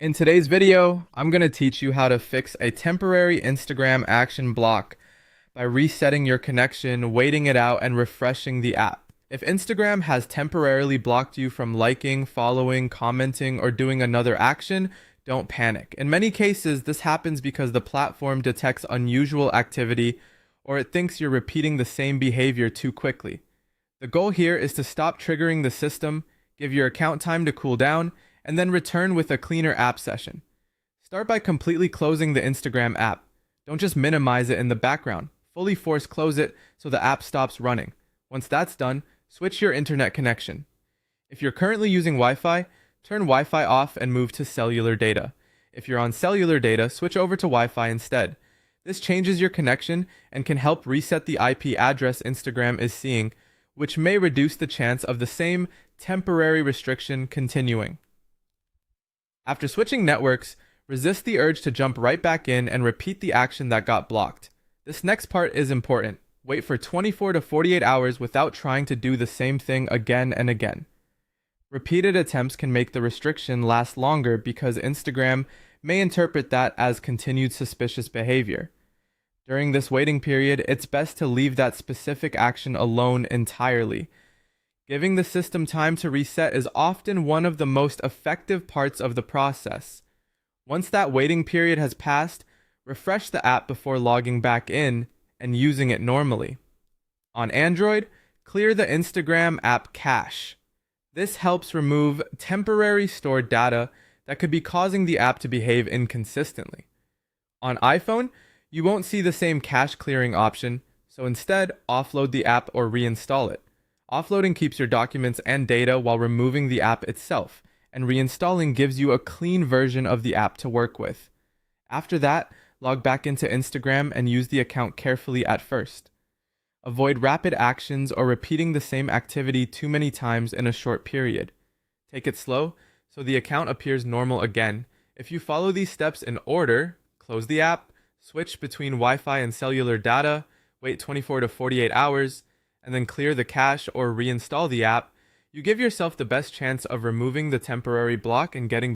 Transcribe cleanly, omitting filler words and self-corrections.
In today's video, I'm going to teach you how to fix a temporary Instagram action block by resetting your connection, waiting it out, and refreshing the app. If Instagram has temporarily blocked you from liking, following, commenting, or doing another action, don't panic. In many cases, this happens because the platform detects unusual activity or it thinks you're repeating the same behavior too quickly. The goal here is to stop triggering the system, give your account time to cool down, and then return with a cleaner app session. Start by completely closing the Instagram app. Don't just minimize it in the background. Fully force close it so the app stops running. Once that's done, switch your internet connection. If you're currently using Wi-Fi, turn Wi-Fi off and move to cellular data. If you're on cellular data, switch over to Wi-Fi instead. This changes your connection and can help reset the IP address Instagram is seeing, which may reduce the chance of the same temporary restriction continuing. After switching networks, resist the urge to jump right back in and repeat the action that got blocked. This next part is important. Wait for 24 to 48 hours without trying to do the same thing again and again. Repeated attempts can make the restriction last longer because Instagram may interpret that as continued suspicious behavior. During this waiting period, it's best to leave that specific action alone entirely. Giving the system time to reset is often one of the most effective parts of the process. Once that waiting period has passed, refresh the app before logging back in and using it normally. On Android, clear the Instagram app cache. This helps remove temporary stored data that could be causing the app to behave inconsistently. On iPhone, you won't see the same cache clearing option, so instead, offload the app or reinstall it. Offloading keeps your documents and data while removing the app itself, and reinstalling gives you a clean version of the app to work with. After that, log back into Instagram and use the account carefully at first. Avoid rapid actions or repeating the same activity too many times in a short period. Take it slow so the account appears normal again. If you follow these steps in order, close the app, switch between Wi-Fi and cellular data, wait 24 to 48 hours, and then clear the cache or reinstall the app, you give yourself the best chance of removing the temporary block and getting